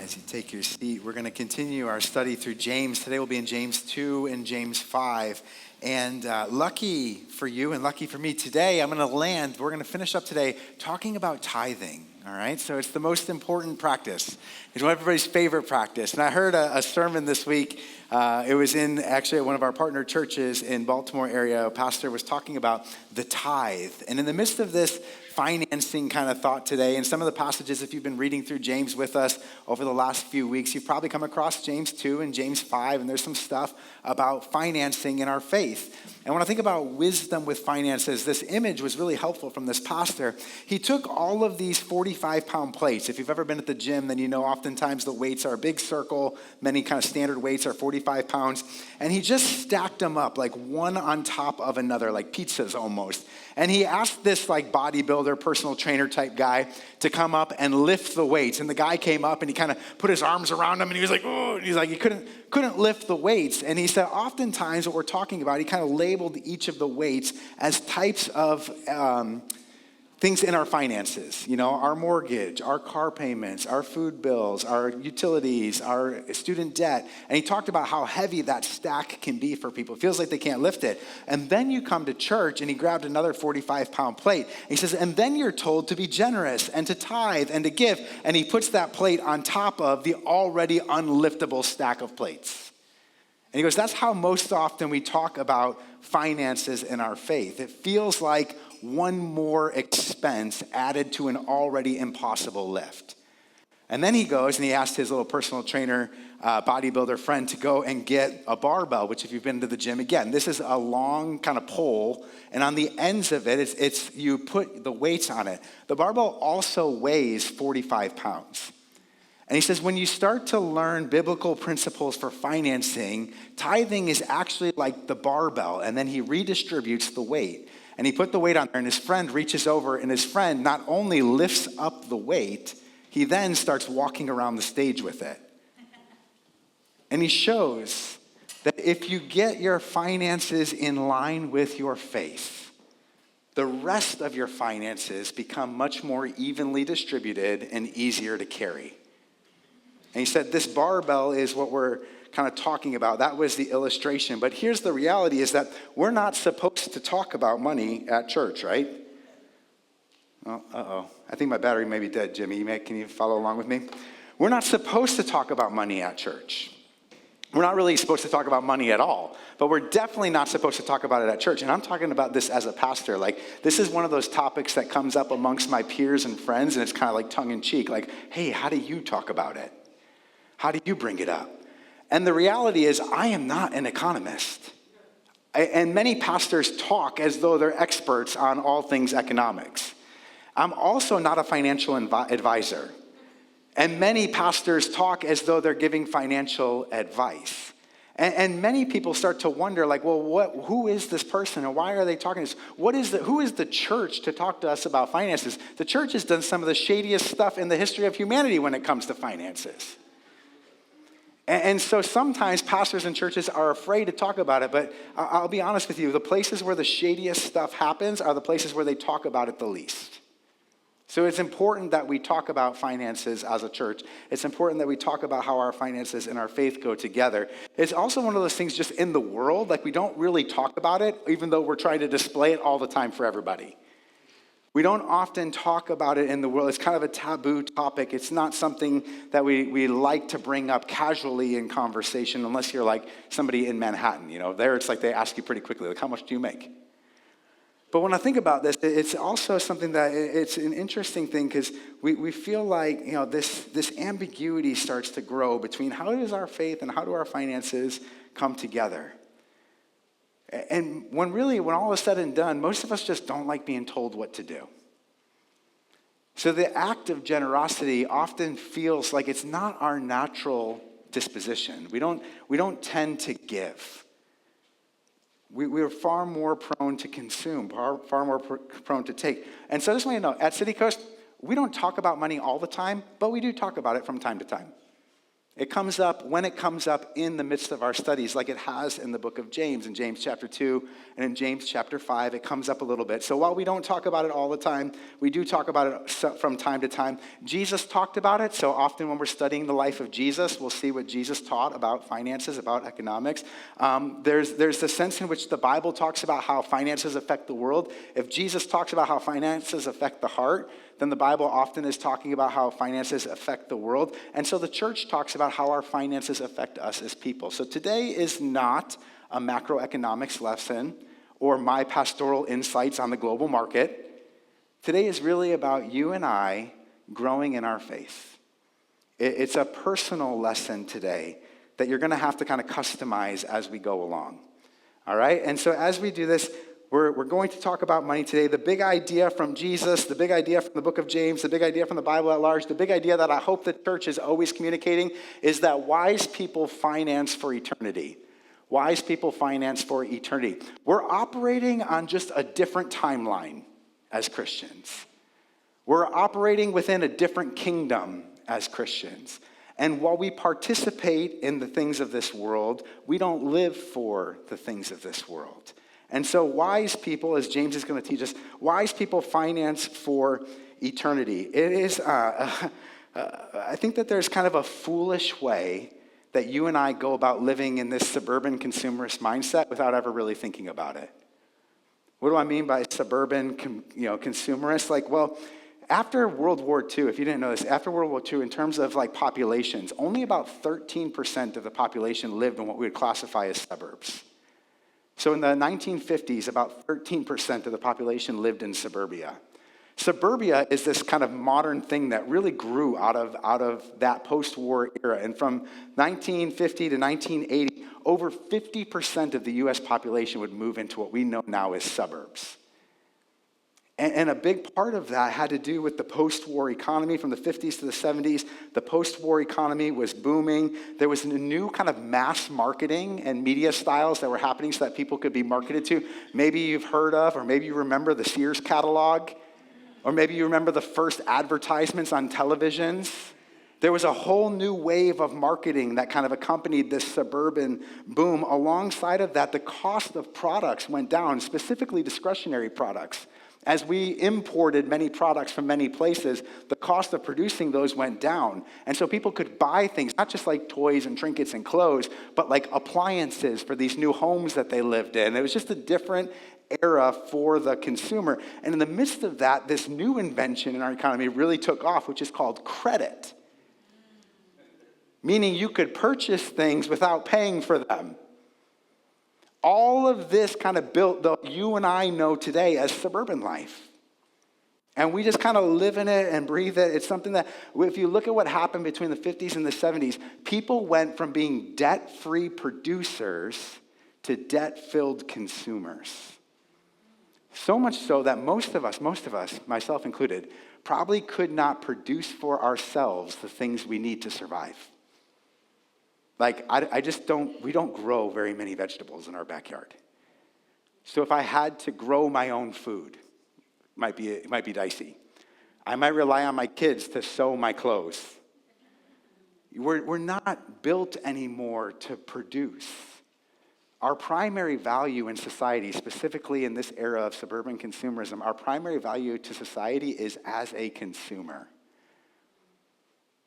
As you take your seat, we're going to continue our study through James. Today we'll be in James 2 and James 5. And lucky for you and lucky for me, today we're going to finish up today talking about tithing. All right, so it's the most important practice. It's one of everybody's favorite practice. And I heard a sermon this week. It was actually at one of our partner churches in Baltimore area. A pastor was talking about the tithe. And in the midst of this financing kind of thought today, and some of the passages, if you've been reading through James with us over the last few weeks, you've probably come across James 2 and James 5, and there's some stuff about financing in our faith. And when I think about wisdom with finances, this image was really helpful from this pastor. He took all of these 45-pound plates. If you've ever been at the gym, then you know oftentimes the weights are a big circle. Many kind of standard weights are 45 pounds. And he just stacked them up like one on top of another, like pizzas almost. And he asked this like bodybuilder, personal trainer type guy to come up and lift the weights. And the guy came up and he kind of put his arms around him and he was like, oh, and he's like, he couldn't lift the weights. And he said, oftentimes what we're talking about, he kind of labeled each of the weights as types of things in our finances, our mortgage, our car payments, our food bills, our utilities, our student debt. And he talked about how heavy that stack can be for people. It feels like they can't lift it. And then you come to church and he grabbed another 45-pound plate. And he says, and then you're told to be generous and to tithe and to give. And he puts that plate on top of the already unliftable stack of plates. And he goes, that's how most often we talk about finances in our faith. It feels like one more expense added to an already impossible lift. And then he goes and he asked his little personal trainer, bodybuilder friend to go and get a barbell, which if you've been to the gym, again, this is a long kind of pole. And on the ends of it, it's you put the weights on it. The barbell also weighs 45 pounds. And he says, when you start to learn biblical principles for financing, tithing is actually like the barbell, and then he redistributes the weight. And he put the weight on there, and his friend reaches over, and his friend not only lifts up the weight, he then starts walking around the stage with it. And he shows that if you get your finances in line with your faith, the rest of your finances become much more evenly distributed and easier to carry. And he said this barbell is what we're kind of talking about. That was the illustration. But here's the reality is that we're not supposed to talk about money at church, right? Oh, I think my battery may be dead, Jimmy. Can you follow along with me? We're not supposed to talk about money at church. We're not really supposed to talk about money at all. But we're definitely not supposed to talk about it at church. And I'm talking about this as a pastor. Like, this is one of those topics that comes up amongst my peers and friends, and it's kind of like tongue-in-cheek. Like, hey, how do you talk about it? How do you bring it up? And the reality is, I am not an economist. And many pastors talk as though they're experts on all things economics. I'm also not a financial advisor. And many pastors talk as though they're giving financial advice. And many people start to wonder, like, well, who is this person and why are they talking to us? Who is the church to talk to us about finances? The church has done some of the shadiest stuff in the history of humanity when it comes to finances. And so sometimes pastors and churches are afraid to talk about it, but I'll be honest with you, the places where the shadiest stuff happens are the places where they talk about it the least. So it's important that we talk about finances as a church. It's important that we talk about how our finances and our faith go together. It's also one of those things just in the world, like we don't really talk about it, even though we're trying to display it all the time for everybody. We don't often talk about it in the world. It's kind of a taboo topic. It's not something that we like to bring up casually in conversation unless you're like somebody in Manhattan. There it's like they ask you pretty quickly, like, how much do you make? But when I think about this, it's also something that it's an interesting thing because we feel like, this ambiguity starts to grow between how does our faith and how do our finances come together? And when all is said and done, most of us just don't like being told what to do. So the act of generosity often feels like it's not our natural disposition. We don't tend to give. We are far more prone to consume, far more prone to take. And so I just want you to know, at City Coast, we don't talk about money all the time, but we do talk about it from time to time. It comes up when it comes up in the midst of our studies, like it has in the book of James, in James chapter 2 and in James chapter 5. It comes up a little bit. So while we don't talk about it all the time, we do talk about it from time to time. Jesus talked about it, so often when we're studying the life of Jesus, we'll see what Jesus taught about finances, about economics. There's the sense in which the Bible talks about how finances affect the world. If Jesus talks about how finances affect the heart, then the Bible often is talking about how finances affect the world. And so the church talks about how our finances affect us as people. So today is not a macroeconomics lesson or my pastoral insights on the global market. Today is really about you and I growing in our faith. It's a personal lesson today that you're going to have to kind of customize as we go along. All right? And so as we do this, we're going to talk about money today. The big idea from Jesus, the big idea from the book of James, the big idea from the Bible at large, the big idea that I hope the church is always communicating is that wise people finance for eternity. Wise people finance for eternity. We're operating on just a different timeline as Christians. We're operating within a different kingdom as Christians. And while we participate in the things of this world, we don't live for the things of this world. And so wise people, as James is going to teach us, wise people finance for eternity. It is, I think that there's kind of a foolish way that you and I go about living in this suburban consumerist mindset without ever really thinking about it. What do I mean by suburban, consumerist? Like, well, after World War II, if you didn't know this, after World War II, in terms of like populations, only about 13% of the population lived in what we would classify as suburbs. So in the 1950s, about 13% of the population lived in suburbia. Suburbia is this kind of modern thing that really grew out of that post-war era. And from 1950 to 1980, over 50% of the U.S. population would move into what we know now as suburbs. And a big part of that had to do with the post-war economy from the 50s to the 70s. The post-war economy was booming. There was a new kind of mass marketing and media styles that were happening so that people could be marketed to. Maybe you've heard of, or maybe you remember the Sears catalog, or maybe you remember the first advertisements on televisions. There was a whole new wave of marketing that kind of accompanied this suburban boom. Alongside of that, the cost of products went down, specifically discretionary products. As we imported many products from many places, the cost of producing those went down. And so people could buy things, not just like toys and trinkets and clothes, but like appliances for these new homes that they lived in. It was just a different era for the consumer. And in the midst of that, this new invention in our economy really took off, which is called credit. Meaning you could purchase things without paying for them. All of this kind of built what you and I know today as suburban life. And we just kind of live in it and breathe it. It's something that, if you look at what happened between the 50s and the 70s, people went from being debt-free producers to debt-filled consumers. So much so that most of us, myself included, probably could not produce for ourselves the things we need to survive. Like, we don't grow very many vegetables in our backyard. So if I had to grow my own food, it might be dicey. I might rely on my kids to sew my clothes. We're not built anymore to produce. Our primary value in society, specifically in this era of suburban consumerism, our primary value to society is as a consumer.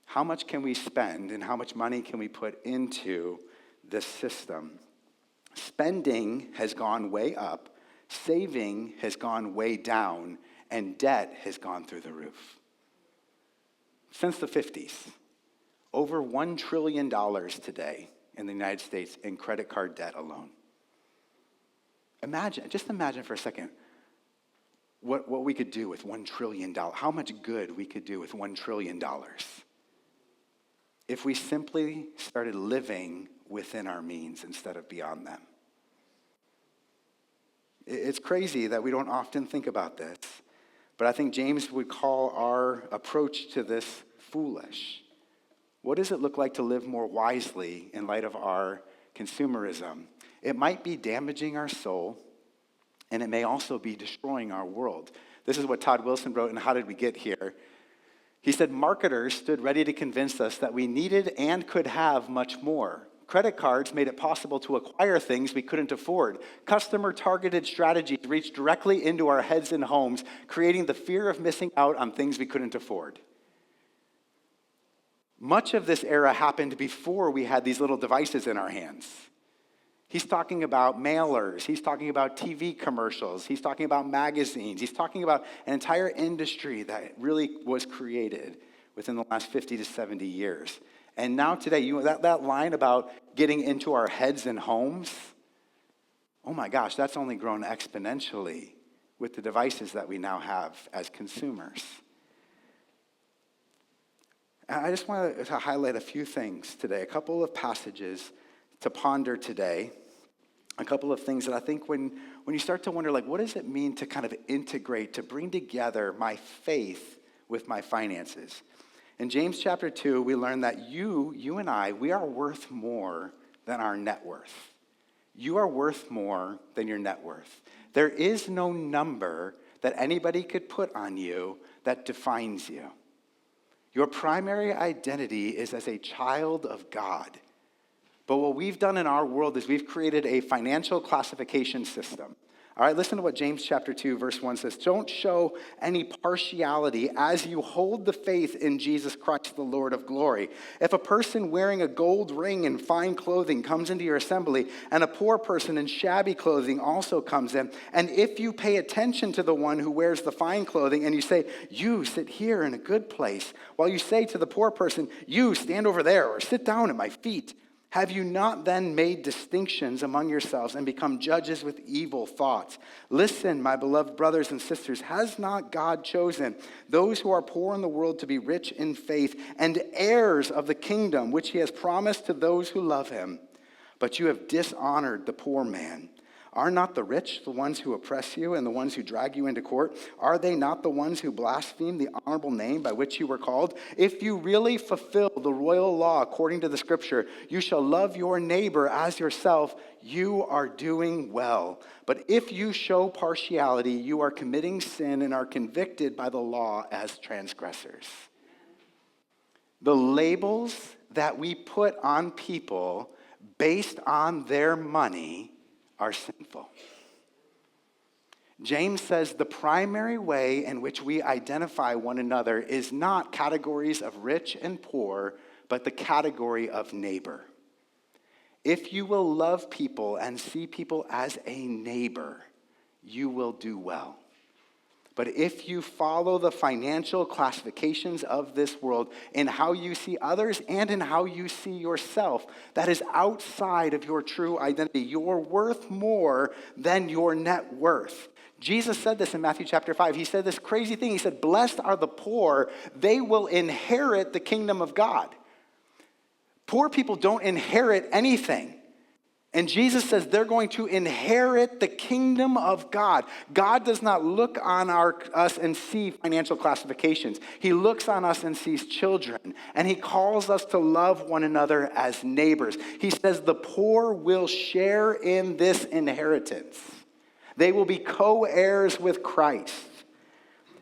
How much can we spend and how much money can we put into this system? Spending has gone way up, saving has gone way down, and debt has gone through the roof. Since the 50s, over $1 trillion today in the United States in credit card debt alone. Just imagine for a second what we could do with $1 trillion, how much good we could do with $1 trillion. If we simply started living within our means instead of beyond them. It's crazy that we don't often think about this, but I think James would call our approach to this foolish. What does it look like to live more wisely in light of our consumerism? It might be damaging our soul, and it may also be destroying our world. This is what Todd Wilson wrote in How Did We Get Here? He said, marketers stood ready to convince us that we needed and could have much more. Credit cards made it possible to acquire things we couldn't afford. Customer-targeted strategies reached directly into our heads and homes, creating the fear of missing out on things we couldn't afford. Much of this era happened before we had these little devices in our hands. He's talking about mailers. He's talking about TV commercials. He's talking about magazines. He's talking about an entire industry that really was created within the last 50 to 70 years. And now today, that line about getting into our heads and homes, oh my gosh, that's only grown exponentially with the devices that we now have as consumers. And I just want to highlight a few things today, a couple of passages to ponder today, a couple of things that I think when you start to wonder, like, what does it mean to kind of integrate, to bring together my faith with my finances? In James chapter 2, we learn that you and I, we are worth more than our net worth. You are worth more than your net worth. There is no number that anybody could put on you that defines you. Your primary identity is as a child of God. But what we've done in our world is we've created a financial classification system. All right, listen to what James chapter 2, verse 1 says. Don't show any partiality as you hold the faith in Jesus Christ, the Lord of glory. If a person wearing a gold ring and fine clothing comes into your assembly, and a poor person in shabby clothing also comes in, and if you pay attention to the one who wears the fine clothing, and you say, you sit here in a good place, while you say to the poor person, you stand over there, or sit down at my feet, have you not then made distinctions among yourselves and become judges with evil thoughts? Listen, my beloved brothers and sisters, has not God chosen those who are poor in the world to be rich in faith and heirs of the kingdom which he has promised to those who love him? But you have dishonored the poor man. Are not the rich the ones who oppress you and the ones who drag you into court? Are they not the ones who blaspheme the honorable name by which you were called? If you really fulfill the royal law according to the scripture, you shall love your neighbor as yourself, you are doing well. But if you show partiality, you are committing sin and are convicted by the law as transgressors. The labels that we put on people based on their money are sinful. James says the primary way in which we identify one another is not categories of rich and poor, but the category of neighbor. If you will love people and see people as a neighbor, you will do well. But if you follow the financial classifications of this world in how you see others and in how you see yourself, that is outside of your true identity. You're worth more than your net worth. Jesus said this in Matthew chapter 5. He said this crazy thing. He said, blessed are the poor. They will inherit the kingdom of God. Poor people don't inherit anything. And Jesus says they're going to inherit the kingdom of God. God does not look on us and see financial classifications. He looks on us and sees children. And he calls us to love one another as neighbors. He says the poor will share in this inheritance. They will be co-heirs with Christ.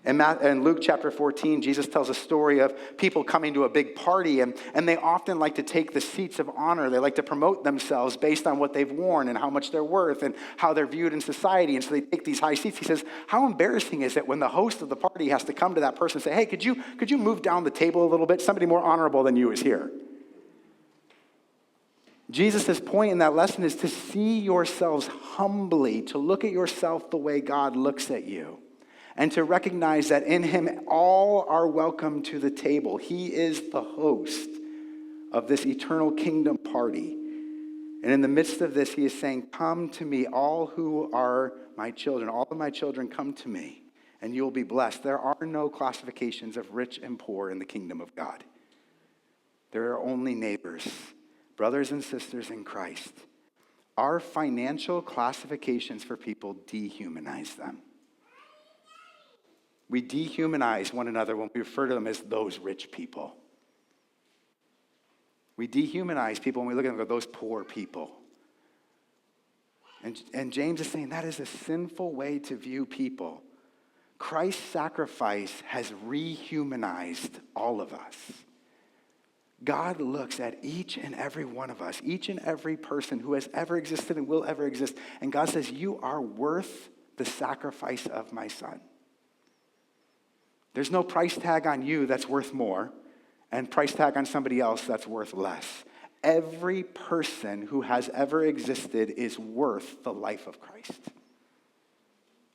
In Luke chapter 14, Jesus tells a story of people coming to a big party, and they often like to take the seats of honor. They like to promote themselves based on what they've worn and how much they're worth and how they're viewed in society. And so they take these high seats. He says, how embarrassing is it when the host of the party has to come to that person and say, hey, could you move down the table a little bit? Somebody more honorable than you is here. Jesus' point in that lesson is to see yourselves humbly, to look at yourself the way God looks at you. And to recognize that in him all are welcome to the table. He is the host of this eternal kingdom party. And in the midst of this, he is saying, come to me, all who are my children. All of my children, come to me, and you'll be blessed. There are no classifications of rich and poor in the kingdom of God. There are only neighbors, brothers and sisters in Christ. Our financial classifications for people dehumanize them. We dehumanize one another when we refer to them as those rich people. We dehumanize people when we look at them and go, those poor people. And James is saying that is a sinful way to view people. Christ's sacrifice has rehumanized all of us. God looks at each and every one of us, each and every person who has ever existed and will ever exist, and God says, you are worth the sacrifice of my son. There's no price tag on you that's worth more, and price tag on somebody else that's worth less. Every person who has ever existed is worth the life of Christ.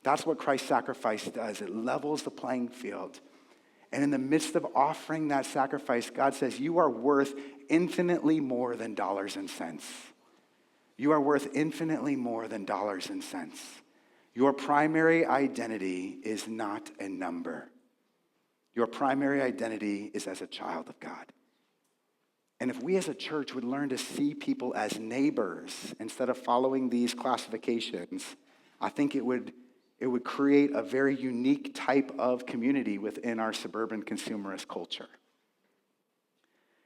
That's what Christ's sacrifice does. It levels the playing field. And in the midst of offering that sacrifice, God says, you are worth infinitely more than dollars and cents. You are worth infinitely more than dollars and cents. Your primary identity is not a number. Your primary identity is as a child of God. And if we as a church would learn to see people as neighbors instead of following these classifications, I think it would create a very unique type of community within our suburban consumerist culture.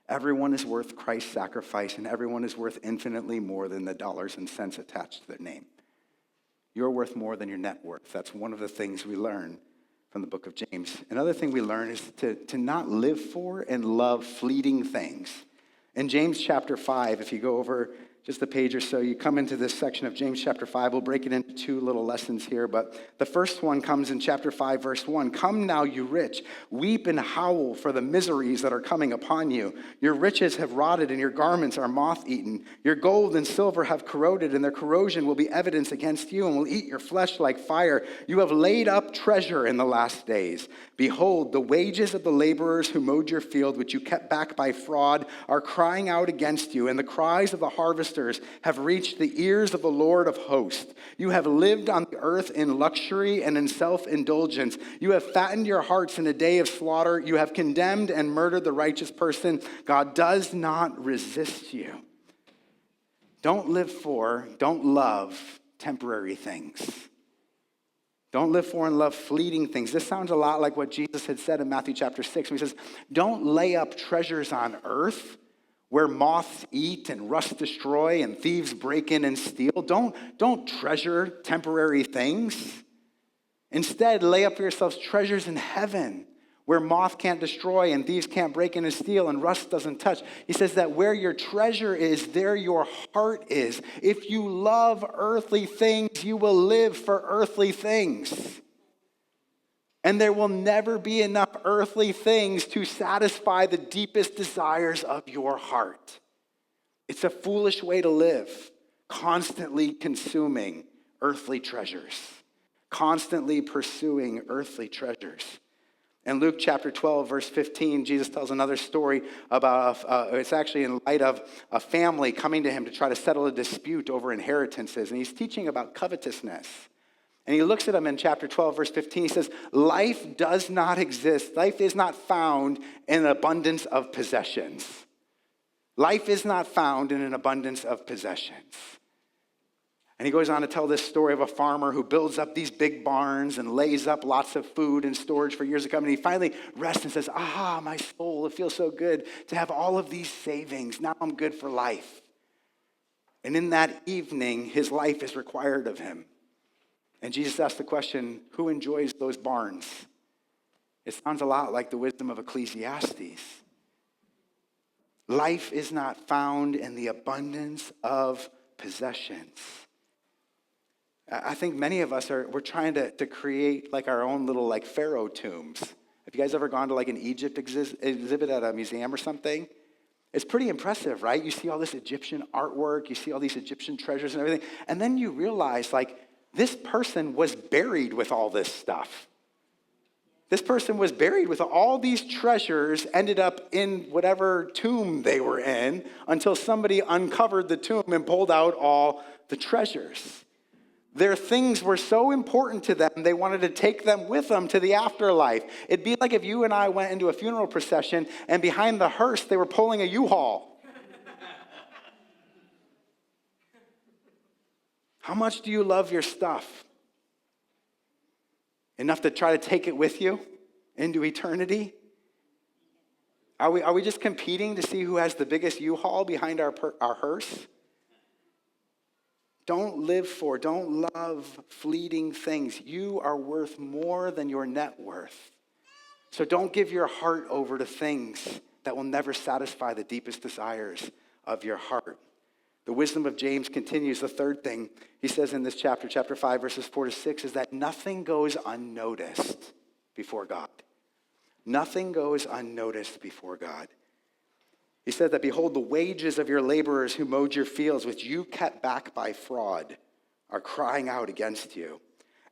Everyone is worth Christ's sacrifice, and everyone is worth infinitely more than the dollars and cents attached to their name. You're worth more than your net worth. That's one of the things we learn from the book of James. Another thing we learn is to not live for and love fleeting things. In James chapter 5, if you go over just a page or so, you come into this section of James chapter 5. We'll break it into two little lessons here, but the first one comes in chapter 5, verse 1. Come now, you rich, weep and howl for the miseries that are coming upon you. Your riches have rotted and your garments are moth-eaten. Your gold and silver have corroded, and their corrosion will be evidence against you and will eat your flesh like fire. You have laid up treasure in the last days. Behold, the wages of the laborers who mowed your field, which you kept back by fraud, are crying out against you, and the cries of the harvesters have reached the ears of the Lord of hosts. You have lived on the earth in luxury and in self-indulgence. You have fattened your hearts in a day of slaughter. You have condemned and murdered the righteous person. God does not resist you. Don't live for, don't love temporary things. Don't live for and love fleeting things. This sounds a lot like what Jesus had said in Matthew chapter 6, when he says, don't lay up treasures on earth where moths eat and rust destroy and thieves break in and steal. Don't treasure temporary things. Instead, lay up for yourselves treasures in heaven where moth can't destroy and thieves can't break in and steal and rust doesn't touch. He says that where your treasure is, there your heart is. If you love earthly things, you will live for earthly things. And there will never be enough earthly things to satisfy the deepest desires of your heart. It's a foolish way to live, constantly consuming earthly treasures, constantly pursuing earthly treasures. In Luke chapter 12, verse 15, Jesus tells another story about, it's actually in light of a family coming to him to try to settle a dispute over inheritances. And he's teaching about covetousness. And he looks at them in chapter 12, verse 15. He says, life does not exist. Life is not found in an abundance of possessions. Life is not found in an abundance of possessions. And he goes on to tell this story of a farmer who builds up these big barns and lays up lots of food and storage for years to come. And he finally rests and says, my soul, it feels so good to have all of these savings. Now I'm good for life. And in that evening, his life is required of him. And Jesus asked the question, who enjoys those barns? It sounds a lot like the wisdom of Ecclesiastes. Life is not found in the abundance of possessions. I think many of us we're trying to create like our own little like pharaoh tombs. Have you guys ever gone to like an Egypt exhibit at a museum or something? It's pretty impressive, right? You see all this Egyptian artwork, you see all these Egyptian treasures and everything, and then you realize like this person was buried with all this stuff. This person was buried with all these treasures, ended up in whatever tomb they were in until somebody uncovered the tomb and pulled out all the treasures. Their things were so important to them, they wanted to take them with them to the afterlife. It'd be like if you and I went into a funeral procession and behind the hearse, they were pulling a U-Haul. How much do you love your stuff? Enough to try to take it with you into eternity? Are we just competing to see who has the biggest U-Haul behind our hearse? Don't live for, don't love fleeting things. You are worth more than your net worth. So don't give your heart over to things that will never satisfy the deepest desires of your heart. The wisdom of James continues. The third thing he says in this chapter, chapter 5, verses 4 to 6, is that nothing goes unnoticed before God. Nothing goes unnoticed before God. He said that, behold, the wages of your laborers who mowed your fields, which you kept back by fraud, are crying out against you.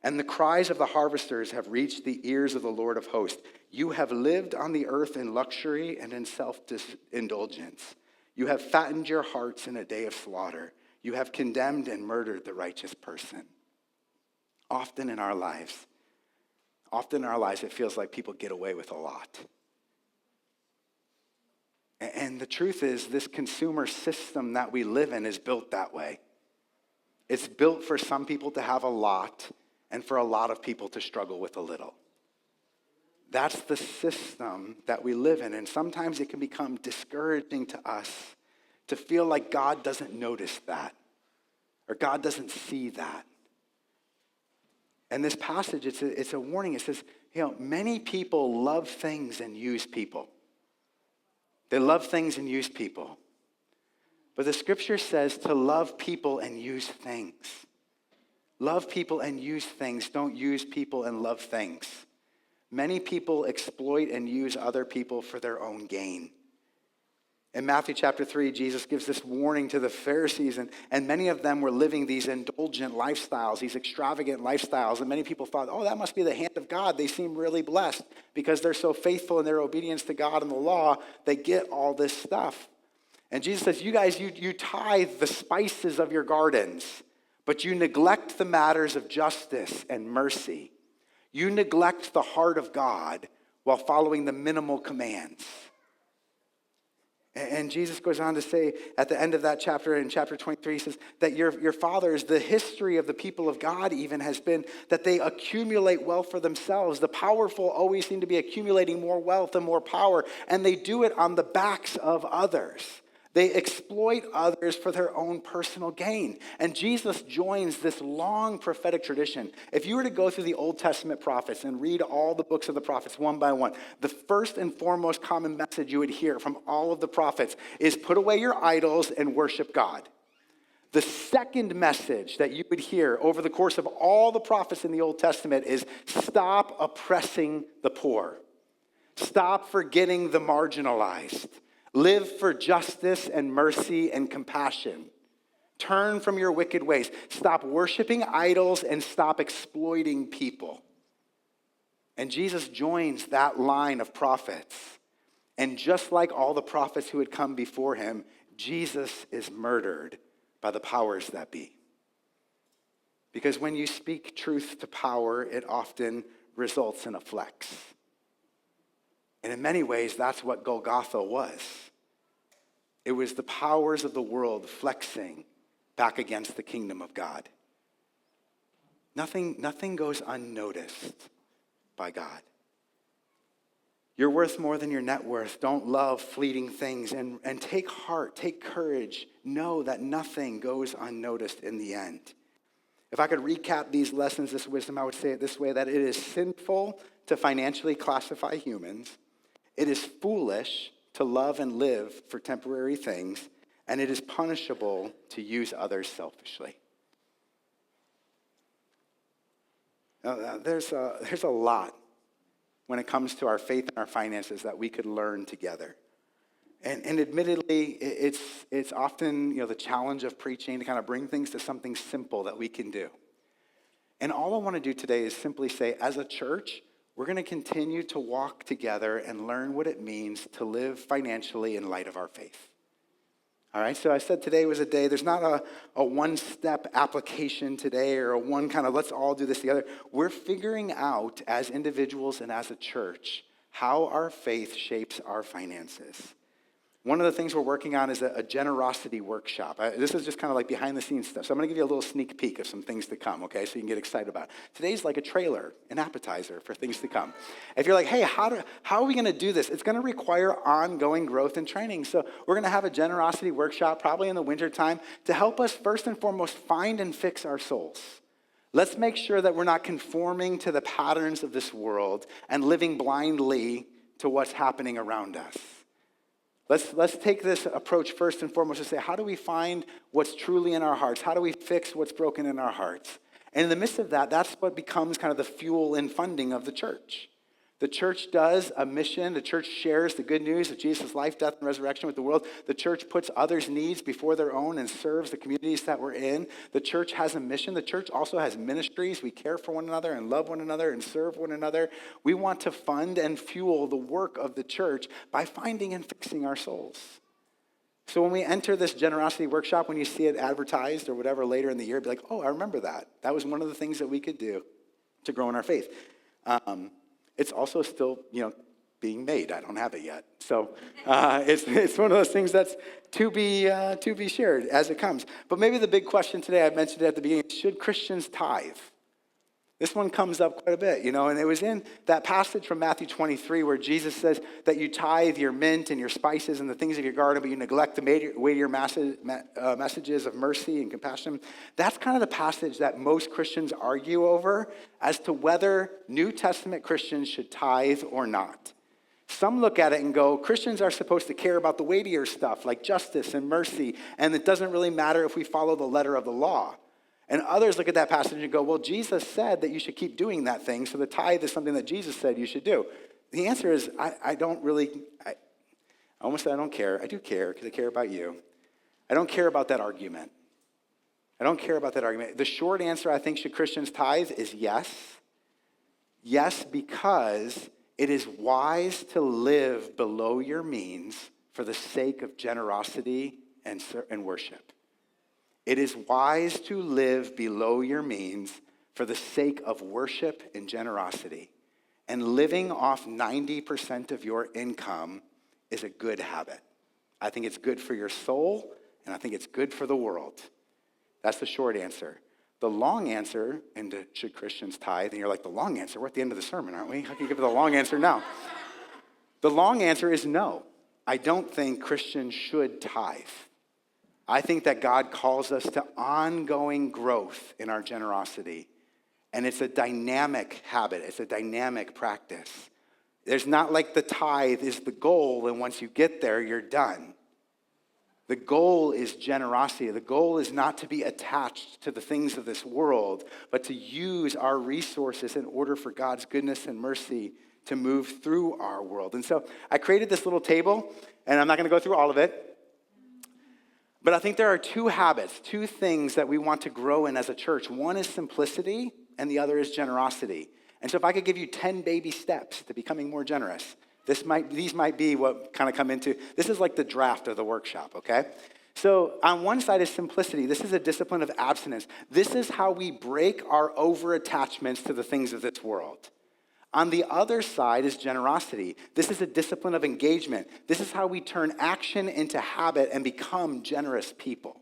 And the cries of the harvesters have reached the ears of the Lord of hosts. You have lived on the earth in luxury and in self-indulgence. You have fattened your hearts in a day of slaughter. You have condemned and murdered the righteous person. Often in our lives, it feels like people get away with a lot. And the truth is, this consumer system that we live in is built that way. It's built for some people to have a lot and for a lot of people to struggle with a little. That's the system that we live in. And sometimes it can become discouraging to us to feel like God doesn't notice that or God doesn't see that. And this passage, it's a warning. It says, many people love things and use people. They love things and use people. But the scripture says to love people and use things. Love people and use things. Don't use people and love things. Many people exploit and use other people for their own gain. In Matthew chapter 3, Jesus gives this warning to the Pharisees, and many of them were living these indulgent lifestyles, these extravagant lifestyles, and many people thought, oh, that must be the hand of God. They seem really blessed because they're so faithful in their obedience to God and the law, they get all this stuff. And Jesus says, you guys, you tithe the spices of your gardens, but you neglect the matters of justice and mercy. You neglect the heart of God while following the minimal commands. And Jesus goes on to say at the end of that chapter, in chapter 23, he says that your fathers, the history of the people of God even has been that they accumulate wealth for themselves. The powerful always seem to be accumulating more wealth and more power, and they do it on the backs of others. They exploit others for their own personal gain. And Jesus joins this long prophetic tradition. If you were to go through the Old Testament prophets and read all the books of the prophets one by one, the first and foremost common message you would hear from all of the prophets is put away your idols and worship God. The second message that you would hear over the course of all the prophets in the Old Testament is stop oppressing the poor. Stop forgetting the marginalized. Live for justice and mercy and compassion. Turn from your wicked ways. Stop worshiping idols and stop exploiting people. And Jesus joins that line of prophets. And just like all the prophets who had come before him, Jesus is murdered by the powers that be. Because when you speak truth to power, it often results in a flex. And in many ways, that's what Golgotha was. It was the powers of the world flexing back against the kingdom of God. Nothing goes unnoticed by God. You're worth more than your net worth. Don't love fleeting things. And take heart, take courage. Know that nothing goes unnoticed in the end. If I could recap these lessons, this wisdom, I would say it this way, that it is sinful to financially classify humans. It is foolish to love and live for temporary things, and it is punishable to use others selfishly. Now, there's a lot when it comes to our faith and our finances that we could learn together. And admittedly, it's often the challenge of preaching to kind of bring things to something simple that we can do. And all I want to do today is simply say, as a church, we're going to continue to walk together and learn what it means to live financially in light of our faith. All right, so I said today was a day, there's not a one-step application today or a one kind of let's all do this together. We're figuring out as individuals and as a church how our faith shapes our finances. One of the things we're working on is a generosity workshop. This is just kind of like behind the scenes stuff. So I'm going to give you a little sneak peek of some things to come, okay? So you can get excited about it. Today's like a trailer, an appetizer for things to come. If you're like, hey, how are we going to do this? It's going to require ongoing growth and training. So we're going to have a generosity workshop probably in the wintertime to help us first and foremost find and fix our souls. Let's make sure that we're not conforming to the patterns of this world and living blindly to what's happening around us. Let's take this approach first and foremost to say, how do we find what's truly in our hearts? How do we fix what's broken in our hearts? And in the midst of that, that's what becomes kind of the fuel and funding of the church. The church does a mission. The church shares the good news of Jesus' life, death, and resurrection with the world. The church puts others' needs before their own and serves the communities that we're in. The church has a mission. The church also has ministries. We care for one another and love one another and serve one another. We want to fund and fuel the work of the church by finding and fixing our souls. So when we enter this generosity workshop, when you see it advertised or whatever later in the year, be like, oh, I remember that. That was one of the things that we could do to grow in our faith. It's also still, being made. I don't have it yet. So it's one of those things that's to be shared as it comes. But maybe the big question today, I mentioned it at the beginning, should Christians tithe? This one comes up quite a bit, and it was in that passage from Matthew 23 where Jesus says that you tithe your mint and your spices and the things of your garden, but you neglect the weightier messages of mercy and compassion. That's kind of the passage that most Christians argue over as to whether New Testament Christians should tithe or not. Some look at it and go, Christians are supposed to care about the weightier stuff like justice and mercy, and it doesn't really matter if we follow the letter of the law. And others look at that passage and go, well, Jesus said that you should keep doing that thing, so the tithe is something that Jesus said you should do. The answer is, I almost said I don't care. I do care because I care about you. I don't care about that argument. I don't care about that argument. The short answer, I think, should Christians tithe is yes. Yes, because it is wise to live below your means for the sake of generosity and worship. It is wise to live below your means for the sake of worship and generosity. And living off 90% of your income is a good habit. I think it's good for your soul, and I think it's good for the world. That's the short answer. The long answer, and should Christians tithe? And you're like, the long answer? We're at the end of the sermon, aren't we? How can you give it the long answer now? The long answer is no. I don't think Christians should tithe. I think that God calls us to ongoing growth in our generosity. And it's a dynamic habit. It's a dynamic practice. There's not like the tithe is the goal, and once you get there, you're done. The goal is generosity. The goal is not to be attached to the things of this world, but to use our resources in order for God's goodness and mercy to move through our world. And so I created this little table, and I'm not going to go through all of it. But I think there are two habits, two things that we want to grow in as a church. One is simplicity, and the other is generosity. And so if I could give you 10 baby steps to becoming more generous, these might be what kind of come into, this is like the draft of the workshop, okay? So on one side is simplicity. This is a discipline of abstinence. This is how we break our over-attachments to the things of this world. On the other side is generosity. This is a discipline of engagement. This is how we turn action into habit and become generous people.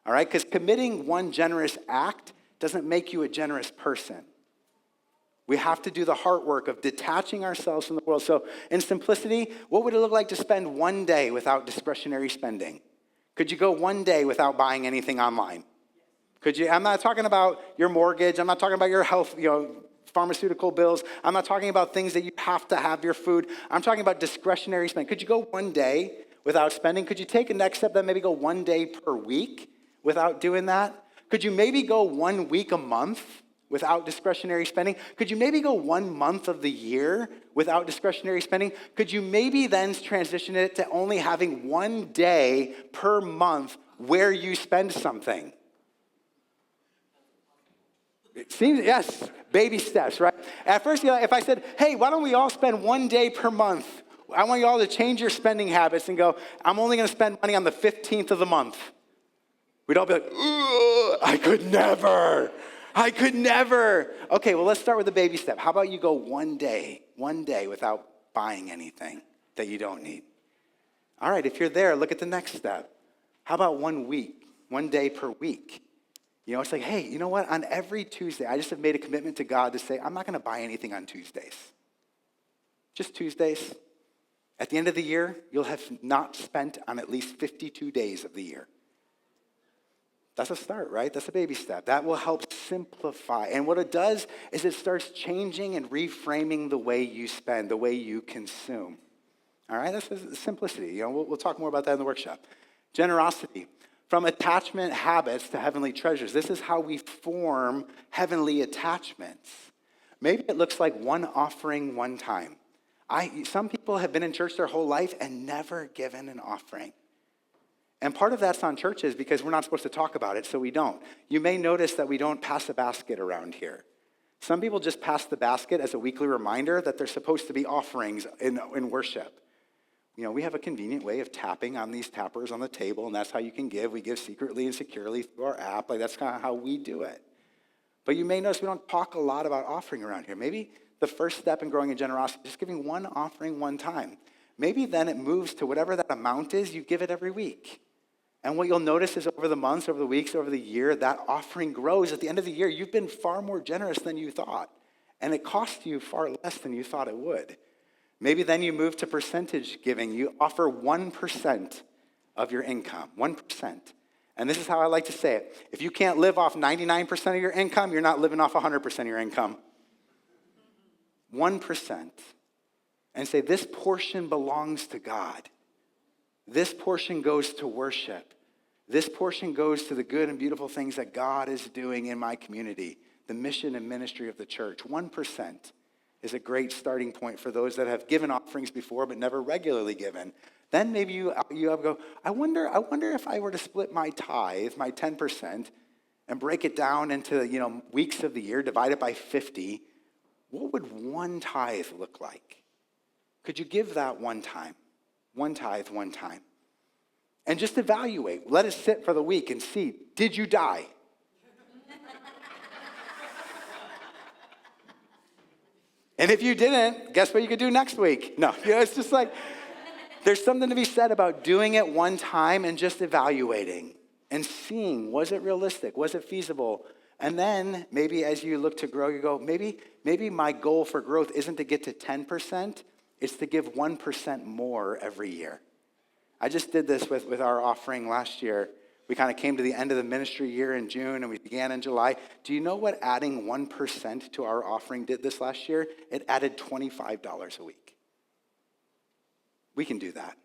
All right? Because committing one generous act doesn't make you a generous person. We have to do the heart work of detaching ourselves from the world. So in simplicity, what would it look like to spend one day without discretionary spending? Could you go one day without buying anything online? Could you? I'm not talking about your mortgage. I'm not talking about your health, pharmaceutical bills. I'm not talking about things that you have to have your food. I'm talking about discretionary spending. Could you go one day without spending? Could you take a next step that maybe go one day per week without doing that? Could you maybe go 1 week a month without discretionary spending? Could you maybe go 1 month of the year without discretionary spending? Could you maybe then transition it to only having 1 day per month where you spend something? It seems, yes, baby steps, right? At first, if I said, hey, why don't we all spend 1 day per month? I want you all to change your spending habits and go, I'm only going to spend money on the 15th of the month. We'd all be like, I could never. Okay, well, let's start with the baby step. How about you go 1 day without buying anything that you don't need? All right, if you're there, look at the next step. How about 1 week, 1 day per week? You know, it's like, hey, you know what? On every Tuesday, I just have made a commitment to God to say, I'm not going to buy anything on Tuesdays. Just Tuesdays. At the end of the year, you'll have not spent on at least 52 days of the year. That's a start, right? That's a baby step. That will help simplify. And what it does is it starts changing and reframing the way you spend, the way you consume. All right? That's the simplicity. You know, we'll talk more about that in the workshop. Generosity. From attachment habits to heavenly treasures. This is how we form heavenly attachments. Maybe it looks like one offering one time. Some people have been in church their whole life and never given an offering. And part of that's on churches because we're not supposed to talk about it, so we don't. You may notice that we don't pass a basket around here. Some people just pass the basket as a weekly reminder that there's supposed to be offerings in worship. You know, we have a convenient way of tapping on these tappers on the table, and that's how you can give. We give secretly and securely through our app. Like, that's kind of how we do it. But you may notice we don't talk a lot about offering around here. Maybe the first step in growing in generosity is just giving one offering one time. Maybe then it moves to whatever that amount is, you give it every week. And what you'll notice is over the months, over the weeks, over the year, that offering grows. At the end of the year, you've been far more generous than you thought. And it cost you far less than you thought it would. Maybe then you move to percentage giving. You offer 1% of your income, 1%. And this is how I like to say it. If you can't live off 99% of your income, you're not living off 100% of your income. 1%. And say, this portion belongs to God. This portion goes to worship. This portion goes to the good and beautiful things that God is doing in my community, the mission and ministry of the church. 1% is a great starting point for those that have given offerings before but never regularly given. Then maybe you go, I wonder if I were to split my tithe, my 10%, and break it down into weeks of the year, divide it by 50, what would one tithe look like? Could you give that one time? One tithe, one time. And just evaluate. Let it sit for the week and see, did you die? And if you didn't, guess what you could do next week? No, it's just like, there's something to be said about doing it one time and just evaluating and seeing, was it realistic? Was it feasible? And then maybe as you look to grow, you go, maybe my goal for growth isn't to get to 10%, it's to give 1% more every year. I just did this with our offering last year. We kind of came to the end of the ministry year in June, and we began in July. Do you know what adding 1% to our offering did this last year? It added $25 a week. We can do that.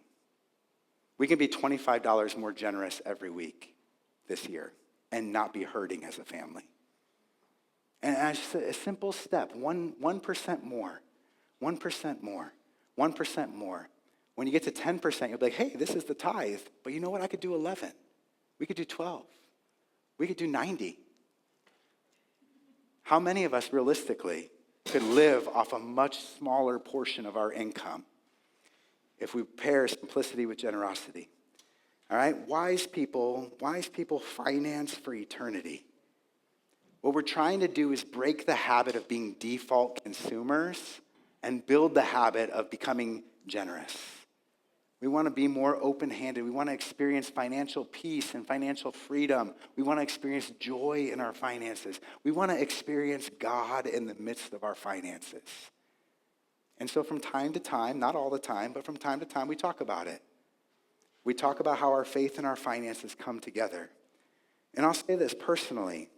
We can be $25 more generous every week this year and not be hurting as a family. And it's just a simple step, 1% more, 1% more, 1% more. When you get to 10%, you'll be like, hey, this is the tithe, but you know what? I could do 11. We could do 12. We could do 90. How many of us realistically could live off a much smaller portion of our income if we pair simplicity with generosity? All right, wise people finance for eternity. What we're trying to do is break the habit of being default consumers and build the habit of becoming generous. We want to be more open-handed. We want to experience financial peace and financial freedom. We want to experience joy in our finances. We want to experience God in the midst of our finances. And so from time to time, not all the time, but from time to time, we talk about it. We talk about how our faith and our finances come together. And I'll say this personally,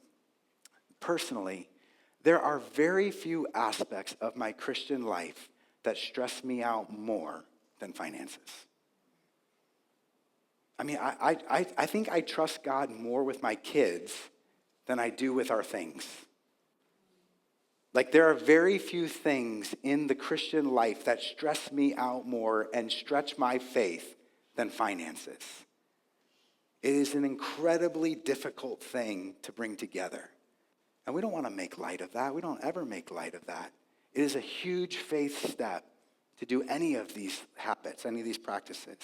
there are very few aspects of my Christian life that stress me out more than finances. I mean, I think I trust God more with my kids than I do with our things. Like, there are very few things in the Christian life that stress me out more and stretch my faith than finances. It is an incredibly difficult thing to bring together. And we don't want to make light of that. We don't ever make light of that. It is a huge faith step to do any of these habits, any of these practices.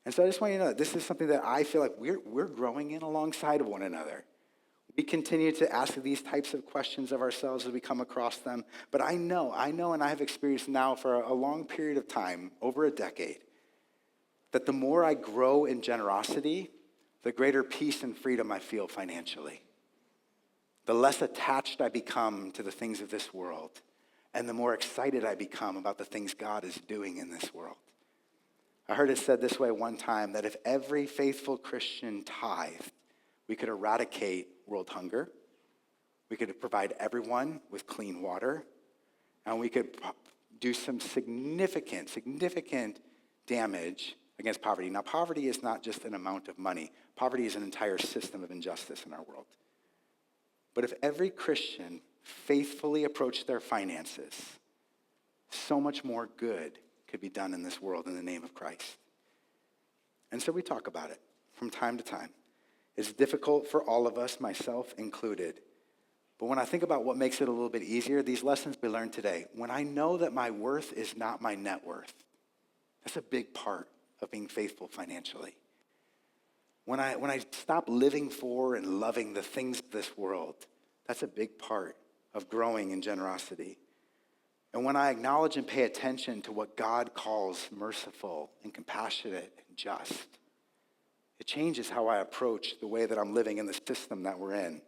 And so I just want you to know that this is something that I feel like we're growing in alongside of one another. We continue to ask these types of questions of ourselves as we come across them. But I know, and I have experienced now for a long period of time, over a decade, that the more I grow in generosity, the greater peace and freedom I feel financially. The less attached I become to the things of this world, and the more excited I become about the things God is doing in this world. I heard it said this way one time, that if every faithful Christian tithed, we could eradicate world hunger, we could provide everyone with clean water, and we could do some significant damage against poverty. Now, poverty is not just an amount of money. Poverty is an entire system of injustice in our world. But if every Christian faithfully approached their finances, so much more good could be done in this world in the name of Christ. And so we talk about it from time to time. It's difficult for all of us, myself included. But when I think about what makes it a little bit easier, these lessons we learned today, when I know that my worth is not my net worth, that's a big part of being faithful financially. When I stop living for and loving the things of this world, that's a big part of growing in generosity. And when I acknowledge and pay attention to what God calls merciful and compassionate and just, it changes how I approach the way that I'm living in the system that we're in,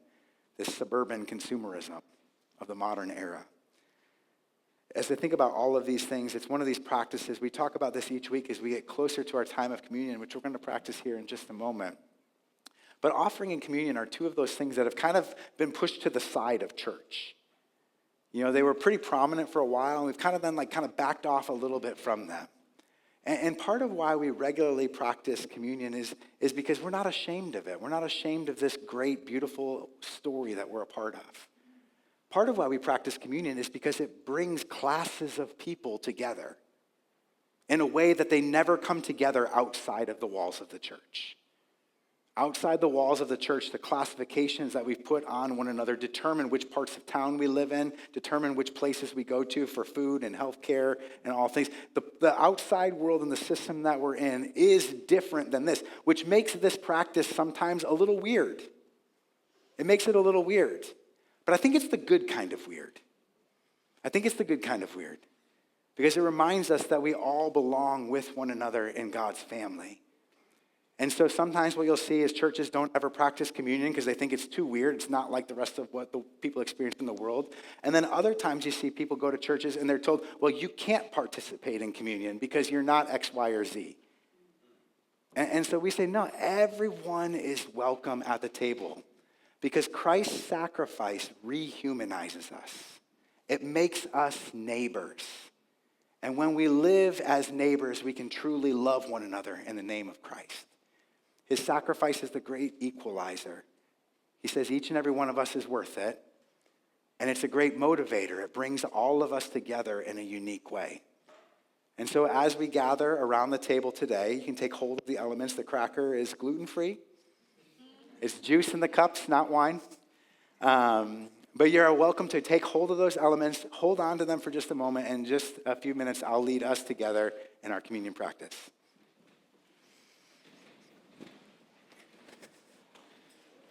this suburban consumerism of the modern era. As I think about all of these things, it's one of these practices. We talk about this each week as we get closer to our time of communion, which we're going to practice here in just a moment. But offering and communion are two of those things that have kind of been pushed to the side of church. You know, they were pretty prominent for a while, and we've kind of then backed off a little bit from them. And part of why we regularly practice communion is because we're not ashamed of it. We're not ashamed of this great, beautiful story that we're a part of. Part of why we practice communion is because it brings classes of people together in a way that they never come together outside of the walls of the church. Outside the walls of the church, the classifications that we've put on one another determine which parts of town we live in, determine which places we go to for food and healthcare and all things. The outside world and the system that we're in is different than this, which makes this practice sometimes a little weird. It makes it a little weird. But I think it's the good kind of weird. I think it's the good kind of weird because it reminds us that we all belong with one another in God's family. And so sometimes what you'll see is churches don't ever practice communion because they think it's too weird. It's not like the rest of what the people experience in the world. And then other times you see people go to churches and they're told, well, you can't participate in communion because you're not X, Y, or Z. And so we say, no, everyone is welcome at the table because Christ's sacrifice rehumanizes us. It makes us neighbors. And when we live as neighbors, we can truly love one another in the name of Christ. His sacrifice is the great equalizer. He says each and every one of us is worth it. And it's a great motivator. It brings all of us together in a unique way. And so as we gather around the table today, you can take hold of the elements. The cracker is gluten-free. It's juice in the cups, not wine. But you're welcome to take hold of those elements, hold on to them for just a moment, and in just a few minutes, I'll lead us together in our communion practice.